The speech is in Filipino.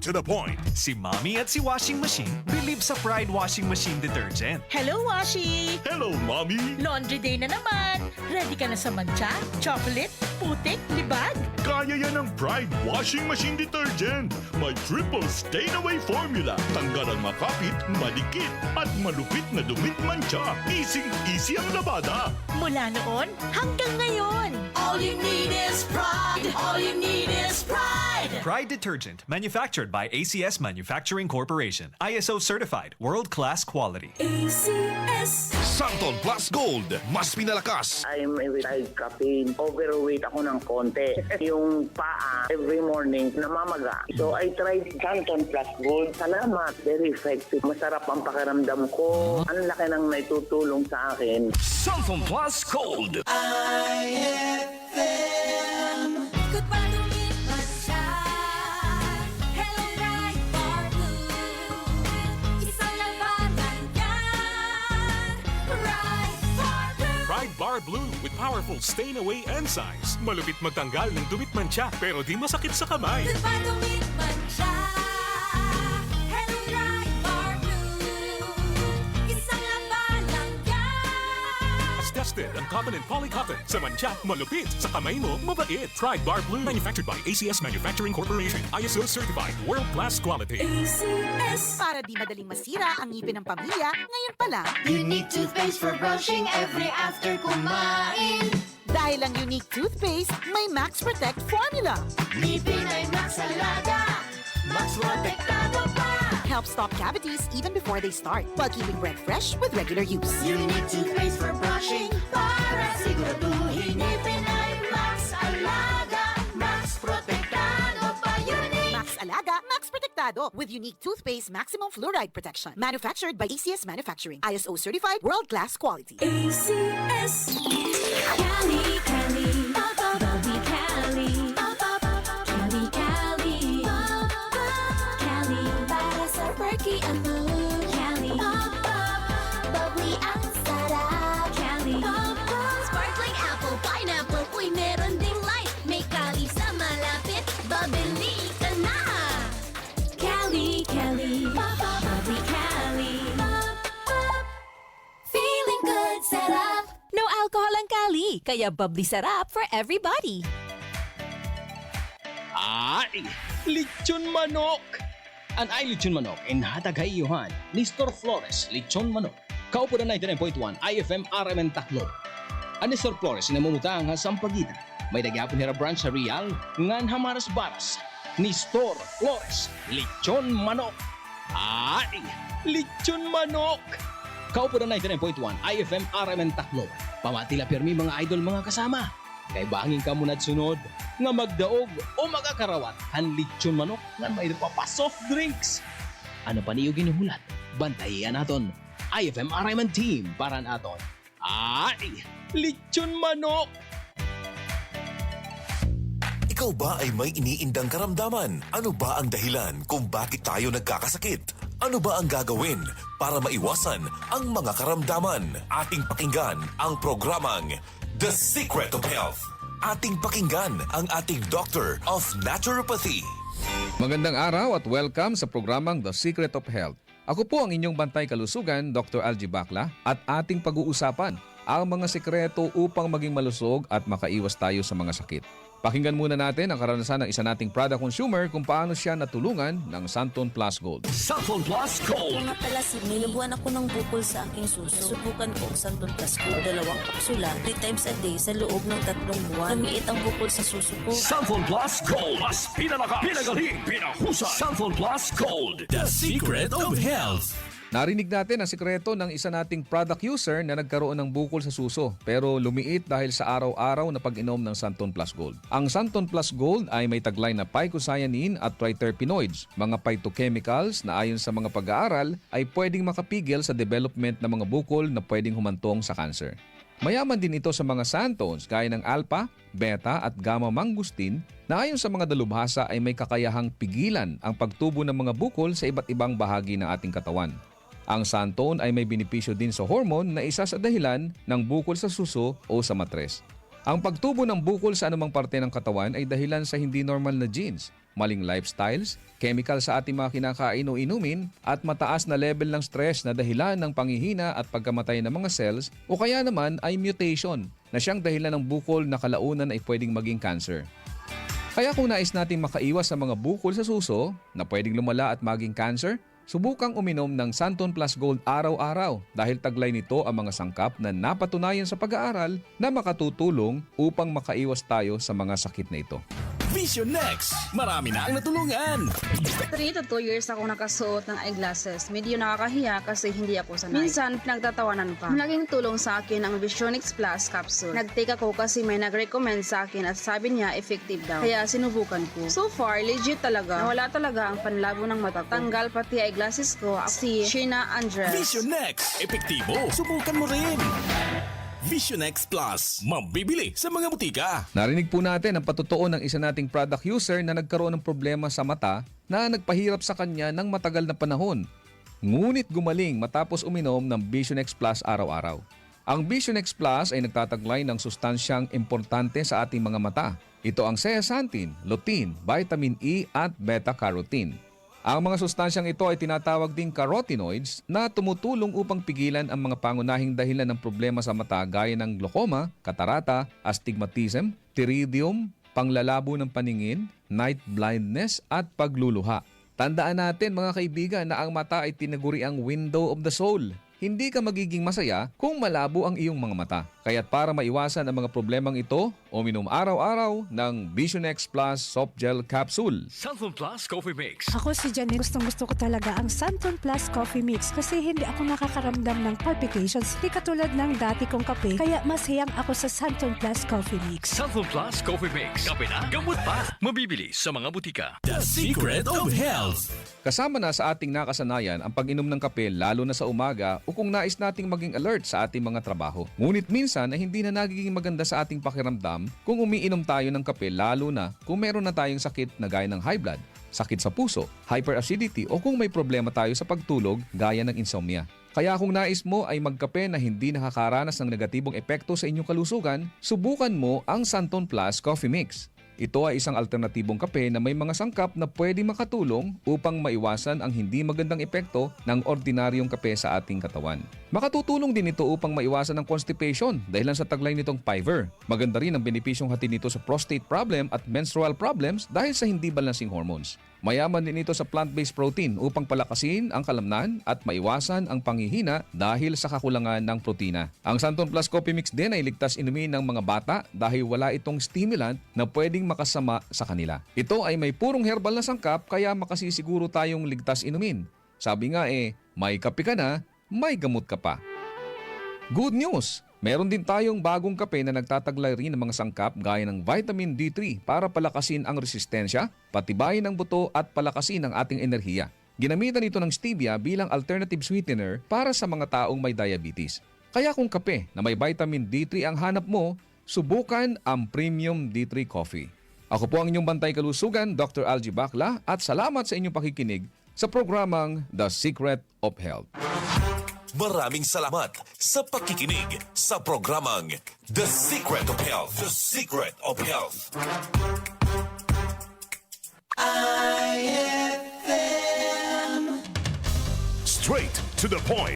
to the point. Si Mommy at si Washing Machine believe sa Pride Washing Machine Detergent. Hello, Washi! Hello, Mommy! Laundry day na naman! Ready ka na sa mancha, chocolate, putik, libag? Kaya yan ang Pride Washing Machine Detergent. May triple stain-away formula. Tanggal ang makapit, madikit, at malupit na dumit mancha. Easy ang labada. Mula noon hanggang ngayon. All you need is pride! All you need is pride! Pride Detergent, manufactured by ACS Manufacturing Corporation. ISO certified, world-class quality. ACS! Santon Plus Gold, mas pinalakas. I'm a retired caffeine. Overweight ako ng konti. Yung paa, every morning, namamaga. So I tried Santon Plus Gold. Salamat. Very effective. Masarap ang pakiramdam ko. Ang laki ng naitutulong sa akin. Santon Plus Gold. Good pa lumipas siya. Hello, bright bar blue. Isang labanan yan. Bright bar blue. Pride Bar Blue with powerful stain-away enzymes. Malupit magtanggal ng dumit mancha pero di masakit sa kamay. Good pa lumipas siya. Hello, bright bar blue. Isang labanan yan. As tested ang cotton and polycotton. Sa mancha, malupit. Sa kamay mo, mabait. Pride Bar Blue. Manufactured by ACS Manufacturing Corporation. ISO certified. World-class quality. ACS! Para di madaling masira ang ngipin ng pamilya, ngayon pa lang. Unique toothpaste for brushing every after kumain. Dahil ang unique toothpaste, may Max Protect formula. Ngipin ay Max Alaga. Max protektado pa. Helps stop cavities even before they start, while keeping breath fresh with regular use. Unique toothpaste for brushing para siguraduhin ngipin ay Max Alaga. Max protektado pa. Unique. Max Alaga, Max Protectado with unique toothpaste maximum fluoride protection. Manufactured by ACS Manufacturing. ISO certified world-class quality. ACS! Cali, Cali, Bubby Cali, Cali, Cali, Cali, para sa perky ang mood. Cali, bubbly ang sarap. Cali, sparkling apple, pineapple, uy meron ding light. May Cali sa malapit, babili ka na. Cali, Cali, bubbly Cali, feeling good, sarap. No alcohol ang Cali, kaya bubbly sarap for everybody. Ay, lechon manok! An ay lechon manok inhatag kaiyuhan ni Store Flores Lechon Manok. Kaupo na 99.1 IFM RMN Tacloban. Ani Store Flores na mamutang ha Sampaguita. May dagyapon hira branch sa Real ngan hamaras baras ni Store Flores Lechon Manok. Ay, lechon manok! Kaupo na 99.1 IFM RMN Tacloban. Pamatila pirmi mga idol mga kasama. Kay bangin ka muna sunod nga magdaog o magakarawat han lechon manok nga may pa soft drinks. Ano pa niyo ginuhulat? Bantayan naton. IFM RMN team para naton. Ay, lechon manok! Ikaw ba ay may iniindang karamdaman? Ano ba ang dahilan kung bakit tayo nagkakasakit? Ano ba ang gagawin para maiwasan ang mga karamdaman? Ating pakinggan ang programang The Secret of Health. Ating pakinggan ang ating Doctor of Naturopathy. Magandang araw at welcome sa programang The Secret of Health. Ako po ang inyong bantay kalusugan, Dr. Algie Bacla, at ating pag-uusapan ang mga sekreto upang maging malusog at makaiwas tayo sa mga sakit. Pakinggan muna natin ang karanasan ng isa nating product consumer kung paano siya natulungan ng Santon Plus Gold. Santon Plus Gold. Kung nga pala, nilubuan ako ng bukol sa aking suso. Subukan ko ang Santon Plus Gold, 2 kapsula, 3 times a day sa loob ng 3 buwan. Lumiit ang bukol sa suso ko. Santon Plus Gold. Mas pinalakas, pinagaling, pinahusay. Santon Plus Gold. The Secret of Health. Narinig natin ang sikreto ng isa nating product user na nagkaroon ng bukol sa suso pero lumiit dahil sa araw-araw na pag-inom ng Santon Plus Gold. Ang Santon Plus Gold ay may taglay na phycocyanin at triterpenoids, mga phytochemicals na ayon sa mga pag-aaral ay pwedeng makapigil sa development ng mga bukol na pwedeng humantong sa cancer. Mayaman din ito sa mga santones gaya ng alpha, beta at gamma mangustin na ayon sa mga dalubhasa ay may kakayahang pigilan ang pagtubo ng mga bukol sa iba't ibang bahagi ng ating katawan. Ang santone ay may benepisyo din sa hormone na isa sa dahilan ng bukol sa suso o sa matres. Ang pagtubo ng bukol sa anumang parte ng katawan ay dahilan sa hindi normal na genes, maling lifestyles, chemical sa ating mga kinakain o inumin, at mataas na level ng stress na dahilan ng panghihina at pagkamatay ng mga cells, o kaya naman ay mutation na siyang dahilan ng bukol na kalaunan ay pwedeng maging cancer. Kaya kung nais nating makaiwas sa mga bukol sa suso na pwedeng lumala at maging cancer, subukang uminom ng Santon Plus Gold araw-araw dahil taglay nito ang mga sangkap na napatunayan sa pag-aaral na makatutulong upang makaiwas tayo sa mga sakit na ito. Vision Next! Marami na ang natulungan! 3 to 2 years ako nakasuot ng eyeglasses. Medyo nakakahiya kasi hindi ako sanay. Minsan, pinagtatawanan pa. Malaking tulong sa akin ang Visionix Plus capsule. Nag-take ako kasi may nag-recommend sa akin at sabi niya effective daw. Kaya sinubukan ko. So far, legit talaga. Nawala talaga ang panlabo ng mata ko. Tanggal pati eyeglasses ko. Si Sheena Andres. Vision Next! Epektibo! Subukan mo rin! Vision X Plus. Mabibili sa mga butika. Narinig po natin ang patotoo ng isa nating product user na nagkaroon ng problema sa mata na nagpahirap sa kanya ng matagal na panahon. Ngunit gumaling matapos uminom ng Vision X Plus araw-araw. Ang Vision X Plus ay nagtataglay ng sustansyang importante sa ating mga mata. Ito ang zeaxanthin, lutein, vitamin E at beta-carotene. Ang mga sustansyang ito ay tinatawag ding carotenoids na tumutulong upang pigilan ang mga pangunahing dahilan ng problema sa mata gaya ng glaucoma, katarata, astigmatism, pterygium, panglalabo ng paningin, night blindness at pagluluha. Tandaan natin mga kaibigan na ang mata ay tinaguri ang window of the soul. Hindi ka magiging masaya kung malabo ang iyong mga mata. Kaya't para maiwasan ang mga problemang ito, uminom araw-araw ng Vision X Plus Soft Gel Capsule. Santon Plus Coffee Mix. Ako si Janine. Gustong-gusto ko talaga ang Santon Plus Coffee Mix kasi hindi ako nakakaramdam ng palpitations. Di katulad ng dati kong kape, kaya mas hiyang ako sa Santon Plus Coffee Mix. Santon Plus Coffee Mix. Kape na, gamot pa. Mabibili sa mga butika. The Secret of Health. Kasama na sa ating nakasanayan ang pag-inom ng kape lalo na sa umaga o kung nais nating maging alert sa ating mga trabaho. Ngunit minsan ay hindi na nagiging maganda sa ating pakiramdam kung umiinom tayo ng kape lalo na kung meron na tayong sakit na gaya ng high blood, sakit sa puso, hyperacidity o kung may problema tayo sa pagtulog gaya ng insomnia. Kaya kung nais mo ay magkape na hindi nakakaranas ng negatibong epekto sa inyong kalusugan, subukan mo ang Santon Plus Coffee Mix. Ito ay isang alternatibong kape na may mga sangkap na pwede makatulong upang maiwasan ang hindi magandang epekto ng ordinaryong kape sa ating katawan. Makatutulong din ito upang maiwasan ang constipation dahilan sa taglay nitong fiber. Maganda rin ang benepisyong hatid nito sa prostate problem at menstrual problems dahil sa hindi balancing hormones. Mayaman din ito sa plant-based protein upang palakasin ang kalamnan at maiwasan ang panghihina dahil sa kakulangan ng protina. Ang Santon Plus Coffee Mix din ay ligtas inumin ng mga bata dahil wala itong stimulant na pwedeng makasama sa kanila. Ito ay may purong herbal na sangkap kaya makasisiguro tayong ligtas inumin. Sabi nga may kape ka na, may gamot ka pa. Good news! Meron din tayong bagong kape na nagtataglay rin ng mga sangkap gaya ng vitamin D3 para palakasin ang resistensya, patibayin ang buto at palakasin ang ating enerhiya. Ginamitan ito ng stevia bilang alternative sweetener para sa mga taong may diabetes. Kaya kung kape na may vitamin D3 ang hanap mo, subukan ang Premium D3 Coffee. Ako po ang inyong bantay kalusugan, Dr. Algie Bacla, at salamat sa inyong pakikinig sa programang The Secret of Health. Maraming salamat sa pakikinig sa programang The Secret of Health. The Secret of Health. Straight to the point.